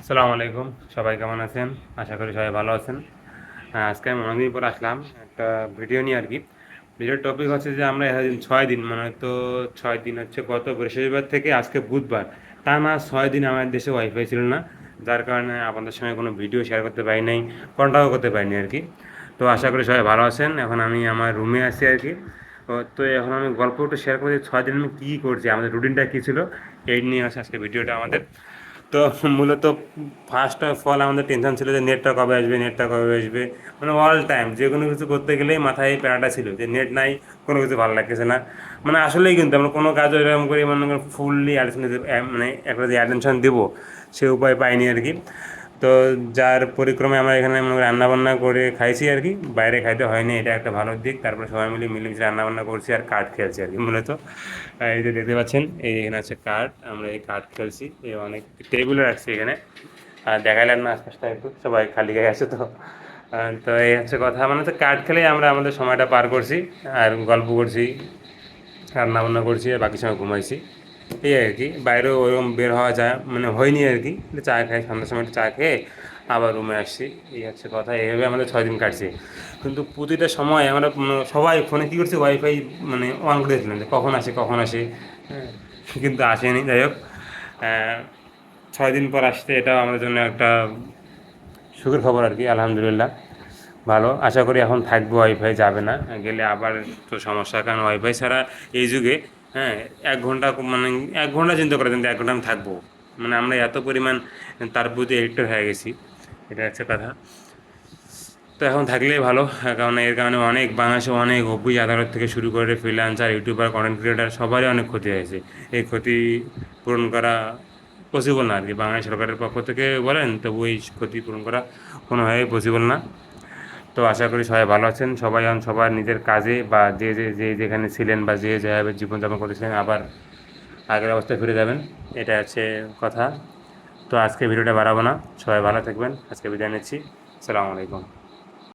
আসসালামু আলাইকুম। সবাই কেমন আছেন? আশা করি সবাই ভালো আছেন। আজকে আমি অনেকদিন পর আসলাম একটা ভিডিও নিয়ে আর কি। ভিডিওর টপিক হচ্ছে যে আমরা এতদিন 6 দিন মানে তো 6 দিন হচ্ছে গত বৃহস্পতিবার থেকে আজকে বুধবার, টানা 6 দিন আমাদের দেশে ওয়াইফাই ছিল না, যার কারণে আপনাদের সঙ্গে কোনো ভিডিও শেয়ার করতে পারি নাই, কন্টাক্টও করতে পারিনি আর কি। তো আশা করি সবাই ভালো আছেন। এখন আমি আমার রুমে আছি আর কি। তো এখন আমি গল্প একটু শেয়ার করছি 6 দিন আমি কী করছি, আমাদের রুটিনটা কী ছিল, এই নিয়ে আছে আজকে ভিডিওটা আমাদের। তো মূলত ফার্স্ট অফ অল আমাদের টেনশন ছিল যে নেটটা কবে আসবে, নেটটা কবে আসবে। মানে অল টাইম যে কোনো কিছু করতে গেলেই মাথায় এই প্যারাটা ছিল যে নেট নাই, কোনো কিছু ভালো লাগতেছে না। মানে আসলেই কিন্তু আমরা কোনো কাজও এরকম করি মনে করি ফুললি মানে একটা যে অ্যাটেনশন দেবো সে উপায় পাইনি আর কি। তো যার পরিক্রমে আমরা এখানে মনে করি রান্নাবান্না করে খাইছি আর কি, বাইরে খাইতে হয়নি, এটা একটা ভালো দিক। তারপরে সবাই মিলে মিলেমিশে রান্নাবান্না করছি আর কার্ড খেলছি আর কি মূলত। এই যে দেখতে পাচ্ছেন, এই এখানে আছে কার্ড, আমরা এই কার্ড খেলছি, এই অনেক টেবিলও রাখছি এখানে। আর দেখাইলেন না আশপাশটা একটু, সবাই খালি গায়ে আছে তো। তো এই হচ্ছে কথা, মানে তো কার্ড খেলেই আমরা আমাদের সময়টা পার করছি আর গল্প করছি, রান্না বান্না করছি আর বাকি সময় ঘুমাইছি। এই আর কি, বাইরেও ওরকম বের হওয়া যায় মানে হয়নি আর কি। চা খাই, সন্ধ্যার সময় একটু চা খেয়ে আবার রুমে আসছি। এই হচ্ছে কথা, এইভাবে আমাদের 6 দিন কাটছে। কিন্তু প্রতিটা সময় আমরা সবাই ফোনে কী করছি, ওয়াইফাই মানে অন করে দিয়েছিলাম যে কখন আসে কখন আসে। হ্যাঁ, কিন্তু আসেনি। যাই হোক, 6 দিন পর আসতে এটাও আমাদের জন্য একটা সুখের খবর আর কি, আলহামদুলিল্লাহ। ভালো, আশা করি এখন থাকবে, ওয়াইফাই যাবে না, গেলে আবার তো সমস্যা। কারণ ওয়াইফাই ছাড়া এই যুগে, হ্যাঁ, 1 ঘন্টা মানে 1 ঘন্টা চিন্তা করে কিন্তু 1 ঘন্টা আমি থাকবো, মানে আমরা এত পরিমাণ তার প্রতি এডিক্টেড হয়ে গেছি, এটা হচ্ছে কথা। তো এখন থাকলেই ভালো, কারণ এর কারণে অনেক বাংলাদেশে অনেক অফিস আদালত থেকে শুরু করে ফ্রিল্যান্সার, ইউটিউবার, কন্টেন্ট ক্রিয়েটার সবারই অনেক ক্ষতি হয়েছে। এই ক্ষতি পূরণ করা পসিবল না আর কি, বাংলাদেশ সরকারের পক্ষ থেকে বলেন, তবু এই ক্ষতি পূরণ করা কোনোভাবেই পসিবল না। তো আশা করি সবাই ভালো আছেন, সবাই এখন সবার নিজের কাজে বা যে যেখানে ছিলেন বা যে যেভাবে জীবনযাপন করেছিলেন আবার আগের অবস্থায় ফিরে যাবেন, এটা হচ্ছে কথা। তো আজকে ভিডিওটা বাড়াবো না, সবাই ভালো থাকবেন, আজকে বিদায় নিচ্ছি। আসসালামু আলাইকুম।